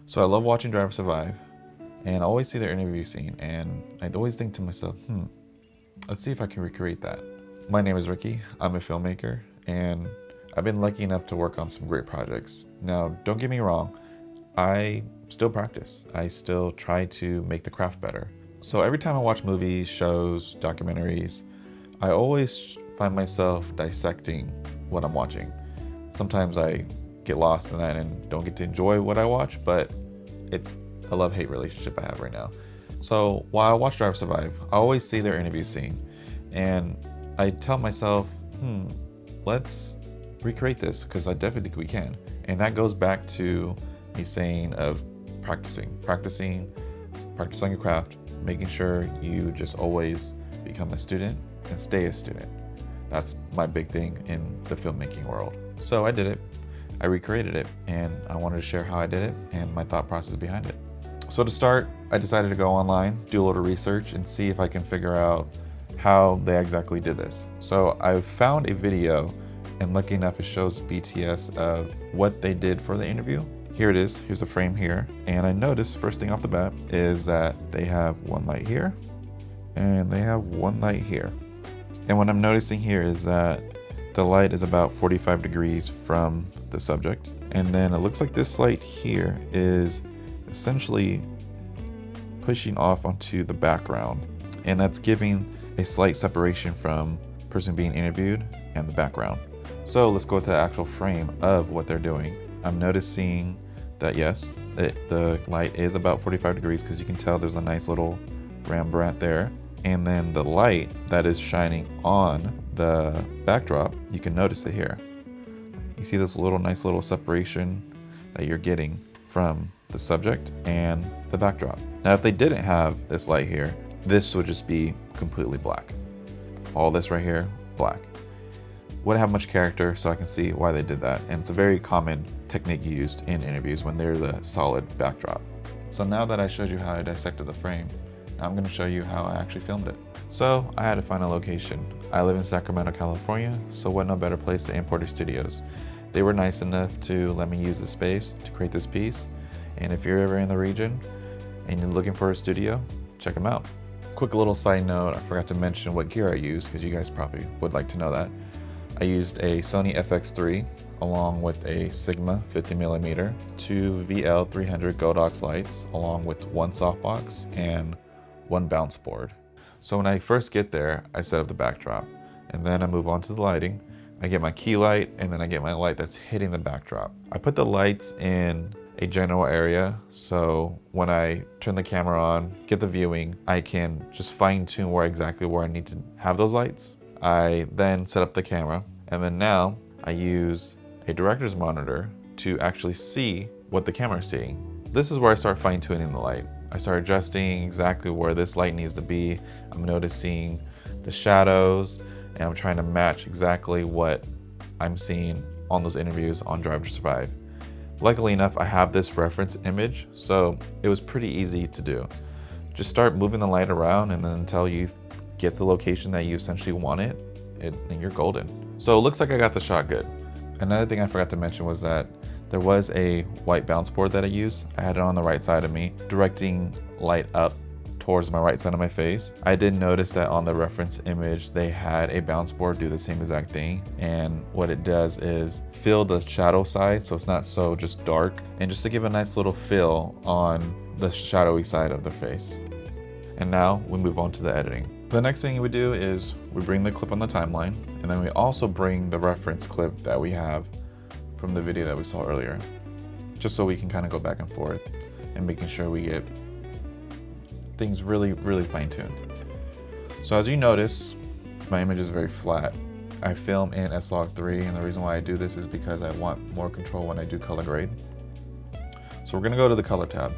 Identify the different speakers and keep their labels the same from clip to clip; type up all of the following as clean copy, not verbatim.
Speaker 1: So I love watching Drive Survive, and I always see their interview scene, and I'd always think to myself, let's see if I can recreate that. My name is Ricky, I'm a filmmaker, and I've been lucky enough to work on some great projects. Now, don't get me wrong, I still practice. I still try to make the craft better. So every time I watch movies, shows, documentaries, I always find myself dissecting what I'm watching. Sometimes I get lost in that and don't get to enjoy what I watch, but it's a love-hate relationship I have right now. So while I watch Drive Survive, I always see their interview scene, and I tell myself, let's recreate this, because I definitely think we can. And that goes back to me saying of practice on your craft, making sure you just always become a student and stay a student. That's my big thing in the filmmaking world. So I did it, I recreated it, and I wanted to share how I did it and my thought process behind it. So to start, I decided to go online, do a little research, and see if I can figure out how they exactly did this. So I found a video, and lucky enough it shows BTS of what they did for the interview. Here it is, here's a frame here, and I noticed first thing off the bat is that they have one light here, and they have one light here. And what I'm noticing here is that the light is about 45 degrees from the subject, and then it looks like this light here is essentially pushing off onto the background, and that's giving a slight separation from the person being interviewed and the background. So let's go to the actual frame of what they're doing. I'm noticing that yes, the light is about 45 degrees, because you can tell there's a nice little Rembrandt there. And then the light that is shining on the backdrop, you can notice it here. You see this nice little separation that you're getting from the subject and the backdrop. Now, if they didn't have this light here, this would just be completely black. All this right here, black. Wouldn't have much character, so I can see why they did that. And it's a very common technique used in interviews when there's a solid backdrop. So now that I showed you how I dissected the frame, I'm going to show you how I actually filmed it. So I had to find a location. I live in Sacramento, California, so what no better place than Importer Studios. They were nice enough to let me use the space to create this piece. And if you're ever in the region and you're looking for a studio, check them out. Quick little side note, I forgot to mention what gear I used, because you guys probably would like to know that. I used a Sony Fx3 along with a Sigma 50mm, two VL300 Godox lights, along with one softbox and one bounce board. So when I first get there, I set up the backdrop, and then I move on to the lighting. I get my key light, and then I get my light that's hitting the backdrop. I put the lights in a general area, so when I turn the camera on, get the viewing, I can just fine tune where I need to have those lights. I then set up the camera, and then now I use a director's monitor to actually see what the camera is seeing. This is where I start fine tuning the light. I start adjusting exactly where this light needs to be. I'm noticing the shadows, and I'm trying to match exactly what I'm seeing on those interviews on Drive to Survive. Luckily enough, I have this reference image, so it was pretty easy to do. Just start moving the light around, and then until you get the location that you essentially want it, and you're golden. So it looks like I got the shot good. Another thing I forgot to mention was that there was a white bounce board that I used. I had it on the right side of me, directing light up towards my right side of my face. I did notice that on the reference image, they had a bounce board do the same exact thing. And what it does is fill the shadow side, so it's not so just dark, and just to give a nice little fill on the shadowy side of the face. And now we move on to the editing. The next thing we do is we bring the clip on the timeline, and then we also bring the reference clip that we have from the video that we saw earlier, just so we can kind of go back and forth and making sure we get things really fine-tuned. So as you notice, my image is very flat. I film in S-Log3, and the reason why I do this is because I want more control when I do color grade. So we're gonna go to the color tab,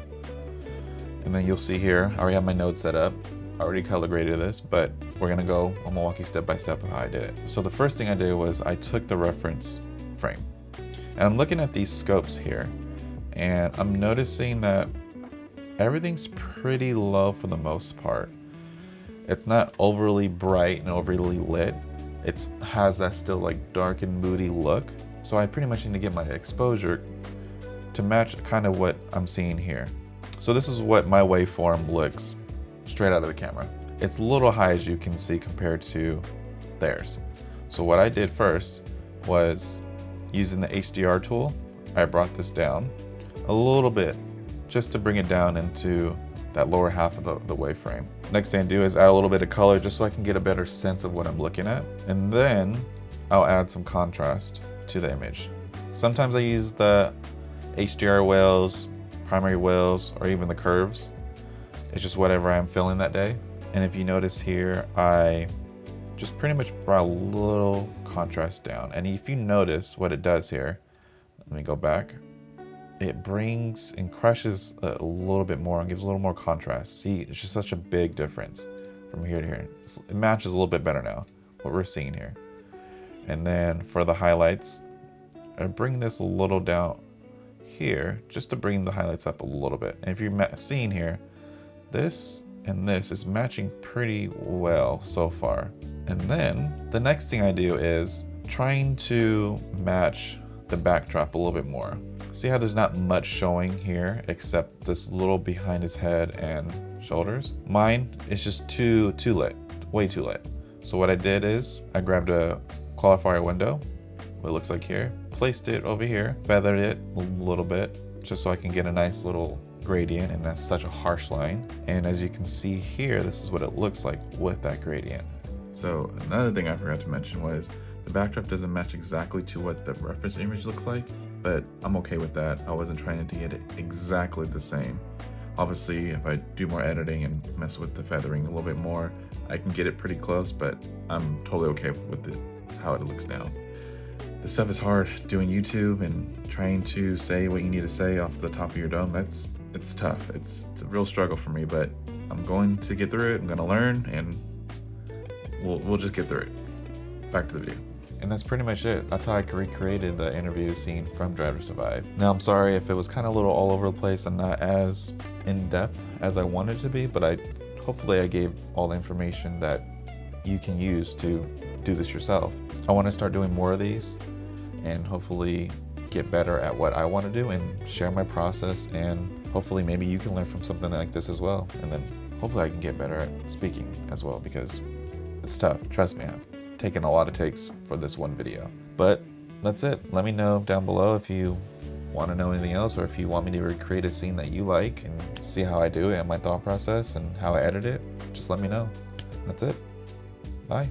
Speaker 1: and then you'll see here, I already have my node set up. I already color graded this, but we're gonna I'm gonna walk you step by step of how I did it. So the first thing I did was I took the reference frame, and I'm looking at these scopes here, and I'm noticing that everything's pretty low for the most part. It's not overly bright and overly lit. It has that still like dark and moody look. So I pretty much need to get my exposure to match kind of what I'm seeing here. So this is what my waveform looks straight out of the camera. It's a little high, as you can see, compared to theirs. So what I did first was, using the HDR tool, I brought this down a little bit just to bring it down into that lower half of the waveframe. Next thing I do is add a little bit of color just so I can get a better sense of what I'm looking at. And then I'll add some contrast to the image. Sometimes I use the HDR whales, primary whales, or even the curves. It's just whatever I'm feeling that day. And if you notice here, I just pretty much brought a little contrast down. And if you notice what it does here, let me go back. It brings and crushes a little bit more and gives a little more contrast. See, it's just such a big difference from here to here. It matches a little bit better now, what we're seeing here. And then for the highlights, I bring this a little down here just to bring the highlights up a little bit. And if you're seeing here, this and this is matching pretty well so far. And then the next thing I do is trying to match the backdrop a little bit more. See how there's not much showing here except this little behind his head and shoulders? Mine is just too lit, way too lit. So what I did is I grabbed a qualifier window, what it looks like here, placed it over here, feathered it a little bit just so I can get a nice little gradient, and that's such a harsh line. And as you can see here, this is what it looks like with that gradient. So another thing I forgot to mention was the backdrop doesn't match exactly to what the reference image looks like, but I'm okay with that. I wasn't trying to get it exactly the same. Obviously, if I do more editing and mess with the feathering a little bit more, I can get it pretty close, but I'm totally okay with it, how it looks now. This stuff is hard, doing YouTube and trying to say what you need to say off the top of your dome. It's tough. It's a real struggle for me, but I'm going to get through it. I'm gonna learn, and we'll just get through it. Back to the video. And that's pretty much it. That's how I recreated the interview scene from Drive to Survive. Now, I'm sorry if it was kind of a little all over the place and not as in-depth as I wanted to be, but hopefully I gave all the information that you can use to do this yourself. I want to start doing more of these and hopefully get better at what I want to do and share my process, and hopefully maybe you can learn from something like this as well. And then hopefully I can get better at speaking as well, because it's tough. Trust me, I've taken a lot of takes for this one video. But that's it. Let me know down below if you want to know anything else, or if you want me to recreate a scene that you like and see how I do it and my thought process and how I edit it. Just let me know. That's it. Bye.